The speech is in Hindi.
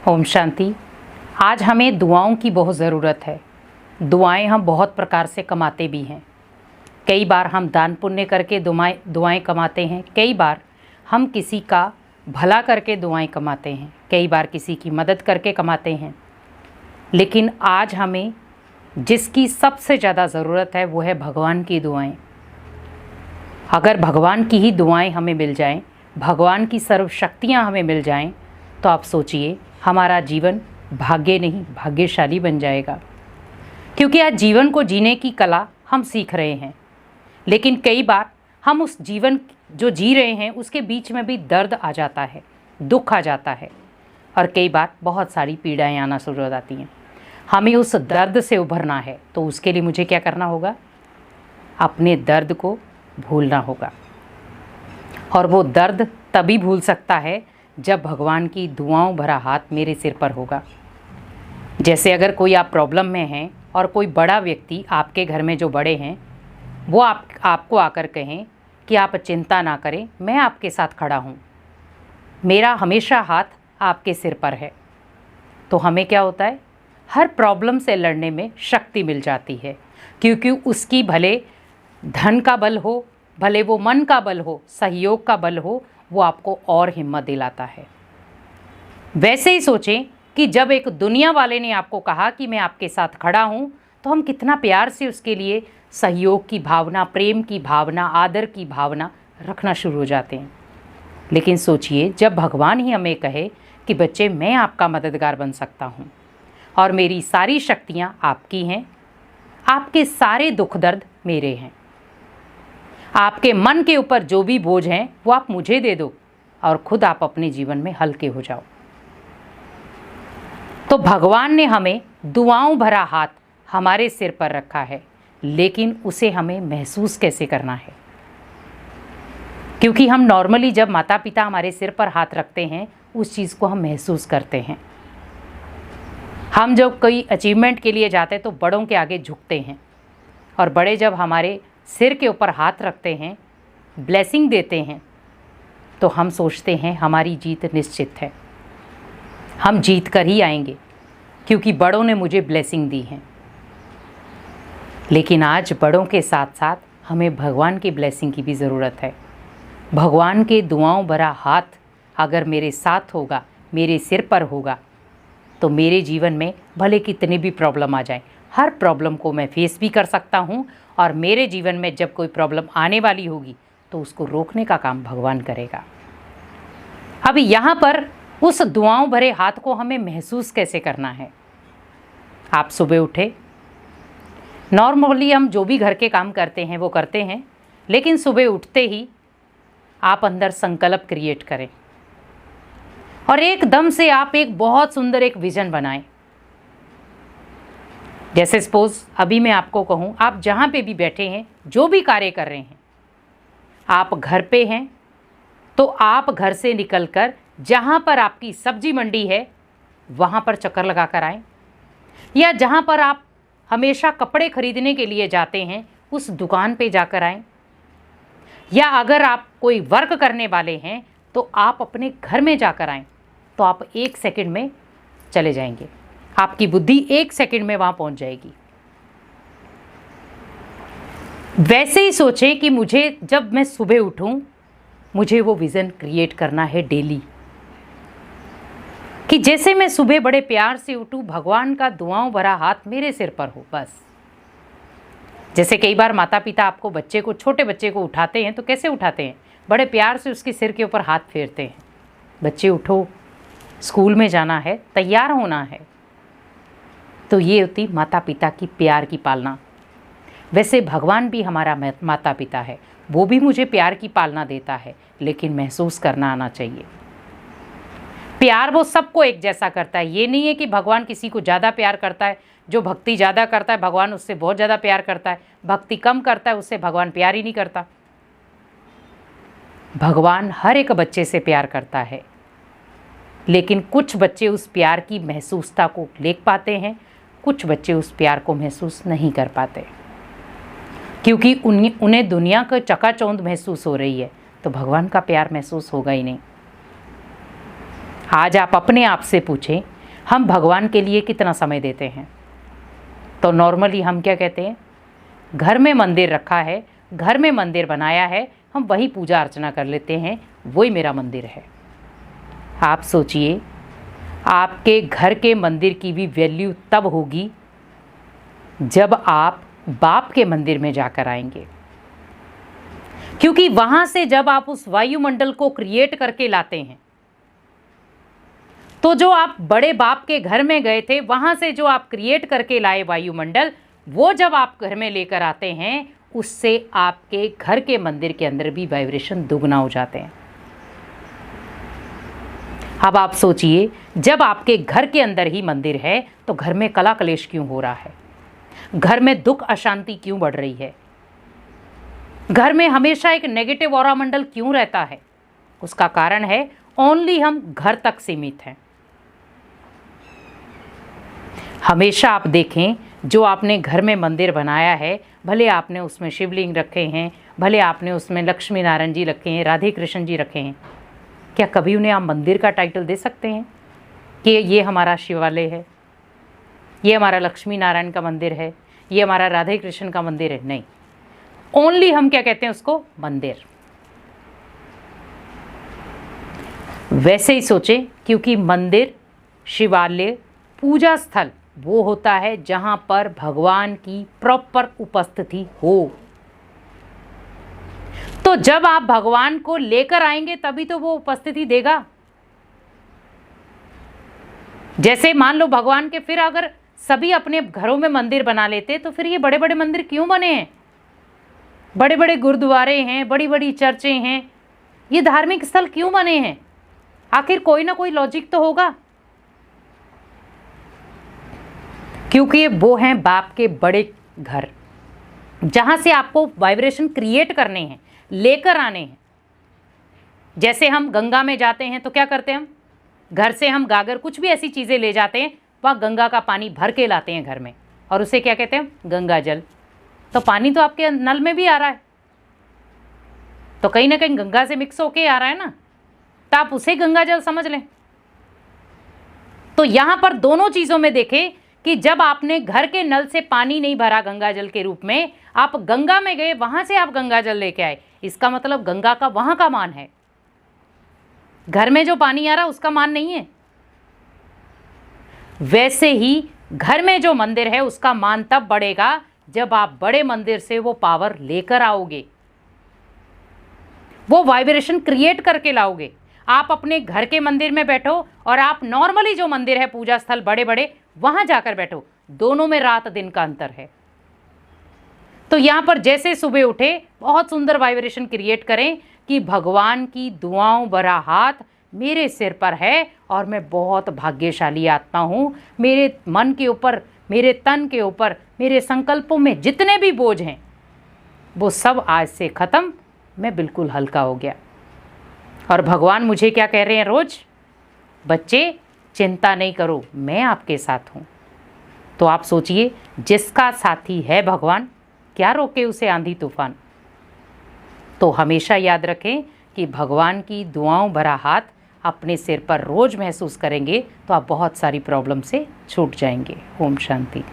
ओम शांति। आज हमें दुआओं की बहुत ज़रूरत है। दुआएं हम बहुत प्रकार से कमाते भी हैं। कई बार हम दान पुण्य करके दुआएं कमाते हैं, कई बार हम किसी का भला करके दुआएं कमाते हैं, कई बार किसी की मदद करके कमाते हैं। लेकिन आज हमें जिसकी सबसे ज़्यादा ज़रूरत है वो है भगवान की दुआएं। अगर भगवान की ही दुआएं हमें मिल जाएं, भगवान की सर्व शक्तियाँ हमें मिल जाएं, तो आप सोचिए हमारा जीवन भाग्य नहीं भाग्यशाली बन जाएगा। क्योंकि आज जीवन को जीने की कला हम सीख रहे हैं, लेकिन कई बार हम उस जीवन जो जी रहे हैं उसके बीच में भी दर्द आ जाता है, दुख आ जाता है, और कई बार बहुत सारी पीड़ाएं आना शुरू हो जाती हैं। हमें उस दर्द से उभरना है, तो उसके लिए मुझे क्या करना होगा? अपने दर्द को भूलना होगा। और वो दर्द तभी भूल सकता है जब भगवान की दुआओं भरा हाथ मेरे सिर पर होगा। जैसे अगर कोई आप प्रॉब्लम में हैं और कोई बड़ा व्यक्ति आपके घर में जो बड़े हैं वो आपको आकर कहें कि आप चिंता ना करें, मैं आपके साथ खड़ा हूँ, मेरा हमेशा हाथ आपके सिर पर है, तो हमें क्या होता है? हर प्रॉब्लम से लड़ने में शक्ति मिल जाती है। क्योंकि उसकी भले धन का बल हो, भले वो मन का बल हो, सहयोग का बल हो, वो आपको और हिम्मत दिलाता है। वैसे ही सोचें कि जब एक दुनिया वाले ने आपको कहा कि मैं आपके साथ खड़ा हूँ, तो हम कितना प्यार से उसके लिए सहयोग की भावना, प्रेम की भावना, आदर की भावना रखना शुरू हो जाते हैं। लेकिन सोचिए जब भगवान ही हमें कहे कि बच्चे मैं आपका मददगार बन सकता हूँ और मेरी सारी शक्तियाँ आपकी हैं, आपके सारे दुख दर्द मेरे हैं, आपके मन के ऊपर जो भी बोझ हैं वो आप मुझे दे दो और खुद आप अपने जीवन में हल्के हो जाओ। तो भगवान ने हमें दुआओं भरा हाथ हमारे सिर पर रखा है, लेकिन उसे हमें महसूस कैसे करना है? क्योंकि हम नॉर्मली जब माता पिता हमारे सिर पर हाथ रखते हैं उस चीज़ को हम महसूस करते हैं। हम जब कोई अचीवमेंट के लिए जाते हैं तो बड़ों के आगे झुकते हैं, और बड़े जब हमारे सिर के ऊपर हाथ रखते हैं, ब्लेसिंग देते हैं, तो हम सोचते हैं हमारी जीत निश्चित है, हम जीत कर ही आएंगे क्योंकि बड़ों ने मुझे ब्लेसिंग दी है। लेकिन आज बड़ों के साथ साथ हमें भगवान की ब्लेसिंग की भी ज़रूरत है। भगवान के दुआओं भरा हाथ अगर मेरे साथ होगा, मेरे सिर पर होगा, तो मेरे जीवन में भले कितने भी प्रॉब्लम आ जाए, हर प्रॉब्लम को मैं फेस भी कर सकता हूँ, और मेरे जीवन में जब कोई प्रॉब्लम आने वाली होगी तो उसको रोकने का काम भगवान करेगा। अभी यहाँ पर उस दुआओं भरे हाथ को हमें महसूस कैसे करना है? आप सुबह उठे, नॉर्मली हम जो भी घर के काम करते हैं वो करते हैं, लेकिन सुबह उठते ही आप अंदर संकल्प क्रिएट करें और एकदम से आप एक बहुत सुंदर एक विज़न बनाएं। जैसे सपोज अभी मैं आपको कहूँ, आप जहाँ पे भी बैठे हैं, जो भी कार्य कर रहे हैं, आप घर पे हैं तो आप घर से निकलकर जहाँ पर आपकी सब्जी मंडी है वहाँ पर चक्कर लगा कर आएँ, या जहाँ पर आप हमेशा कपड़े खरीदने के लिए जाते हैं उस दुकान पे जाकर आएँ, या अगर आप कोई वर्क करने वाले हैं तो आप अपने घर में जाकर आएँ, तो आप 1 सेकंड में चले जाएंगे, आपकी बुद्धि 1 सेकंड में वहाँ पहुँच जाएगी। वैसे ही सोचें कि मुझे जब मैं सुबह उठूँ मुझे वो विज़न क्रिएट करना है डेली, कि जैसे मैं सुबह बड़े प्यार से उठूँ, भगवान का दुआओं भरा हाथ मेरे सिर पर हो। बस जैसे कई बार माता पिता आपको छोटे बच्चे को उठाते हैं तो कैसे उठाते हैं? बड़े प्यार से उसके सिर के ऊपर हाथ फेरते हैं, बच्चे उठो, स्कूल में जाना है, तैयार होना है। तो ये होती माता पिता की प्यार की पालना। वैसे भगवान भी हमारा माता पिता है, वो भी मुझे प्यार की पालना देता है, लेकिन महसूस करना आना चाहिए। प्यार वो सबको एक जैसा करता है। ये नहीं है कि भगवान किसी को ज़्यादा प्यार करता है, जो भक्ति ज़्यादा करता है भगवान उससे बहुत ज़्यादा प्यार करता है, भक्ति कम करता है उससे भगवान प्यार ही नहीं करता। भगवान हर एक बच्चे से प्यार करता है, लेकिन कुछ बच्चे उस प्यार की महसूसता को ले पाते हैं, कुछ बच्चे उस प्यार को महसूस नहीं कर पाते, क्योंकि उन्हें दुनिया का चकाचौंध महसूस हो रही है, तो भगवान का प्यार महसूस होगा ही नहीं। आज आप अपने आप से पूछें हम भगवान के लिए कितना समय देते हैं? तो नॉर्मली हम क्या कहते हैं, घर में मंदिर रखा है, घर में मंदिर बनाया है, हम वही पूजा अर्चना कर लेते हैं, वही मेरा मंदिर है। आप सोचिए, आपके घर के मंदिर की भी वैल्यू तब होगी जब आप बाप के मंदिर में जाकर आएंगे, क्योंकि वहां से जब आप उस वायुमंडल को क्रिएट करके लाते हैं, तो जो आप बड़े बाप के घर में गए थे, वहां से जो आप क्रिएट करके लाए वायुमंडल, वो जब आप घर में लेकर आते हैं, उससे आपके घर के मंदिर के अंदर भी वाइब्रेशन दुगना हो जाते हैं। अब आप सोचिए, जब आपके घर के अंदर ही मंदिर है तो घर में कला कलेश क्यों हो रहा है? घर में दुख अशांति क्यों बढ़ रही है? घर में हमेशा एक नेगेटिव ऑरा मंडल क्यों रहता है? उसका कारण है ओनली हम घर तक सीमित हैं। हमेशा आप देखें, जो आपने घर में मंदिर बनाया है, भले आपने उसमें शिवलिंग रखे हैं, भले आपने उसमें लक्ष्मी नारायण जी रखे हैं, राधे कृष्ण जी रखे हैं, क्या कभी उन्हें आप मंदिर का टाइटल दे सकते हैं कि ये हमारा शिवालय है, ये हमारा लक्ष्मी नारायण का मंदिर है, ये हमारा राधे कृष्ण का मंदिर है? नहीं, ओनली हम क्या कहते हैं उसको, मंदिर। वैसे ही सोचें, क्योंकि मंदिर, शिवालय, पूजा स्थल वो होता है जहां पर भगवान की प्रॉपर उपस्थिति हो। तो जब आप भगवान को लेकर आएंगे तभी तो वो उपस्थिति देगा। जैसे मान लो भगवान के, फिर अगर सभी अपने घरों में मंदिर बना लेते तो फिर ये बड़े बड़े मंदिर क्यों बने हैं? बड़े बड़े गुरुद्वारे हैं, बड़ी बड़ी चर्चें हैं, ये धार्मिक स्थल क्यों बने हैं? आखिर कोई ना कोई लॉजिक तो होगा, क्योंकि वो हैं बाप के बड़े घर, जहां से आपको वाइब्रेशन क्रिएट करने हैं, लेकर आने हैं। जैसे हम गंगा में जाते हैं तो क्या करते हैं, हम घर से हम गागर कुछ भी ऐसी चीज़ें ले जाते हैं, वहाँ गंगा का पानी भर के लाते हैं घर में, और उसे क्या कहते हैं, गंगा जल। तो पानी तो आपके नल में भी आ रहा है, तो कहीं ना कहीं गंगा से मिक्स होके आ रहा है ना, तो आप उसे गंगा जल समझ लें। तो यहाँ पर दोनों चीज़ों में देखें कि जब आपने घर के नल से पानी नहीं भरा गंगा जल के रूप में, आप गंगा में गए, वहां से आप गंगा जल लेके आए, इसका मतलब गंगा का वहां का मान है, घर में जो पानी आ रहा उसका मान नहीं है। वैसे ही घर में जो मंदिर है उसका मान तब बढ़ेगा जब आप बड़े मंदिर से वो पावर लेकर आओगे, वो वाइब्रेशन क्रिएट करके लाओगे। आप अपने घर के मंदिर में बैठो और आप नॉर्मली जो मंदिर है, पूजा स्थल बड़े बड़े, वहां जाकर बैठो, दोनों में रात दिन का अंतर है। तो यहां पर जैसे सुबह उठे, बहुत सुंदर वाइब्रेशन क्रिएट करें कि भगवान की दुआओं भरा हाथ मेरे सिर पर है और मैं बहुत भाग्यशाली आत्मा हूं। मेरे मन के ऊपर, मेरे तन के ऊपर, मेरे संकल्पों में जितने भी बोझ हैं वो सब आज से खत्म, मैं बिल्कुल हल्का हो गया। और भगवान मुझे क्या कह रहे हैं रोज, बच्चे चिंता नहीं करो, मैं आपके साथ हूँ। तो आप सोचिए, जिसका साथी है भगवान, क्या रोके उसे आंधी तूफान। तो हमेशा याद रखें कि भगवान की दुआओं भरा हाथ अपने सिर पर रोज महसूस करेंगे तो आप बहुत सारी प्रॉब्लम से छूट जाएंगे। ओम शांति।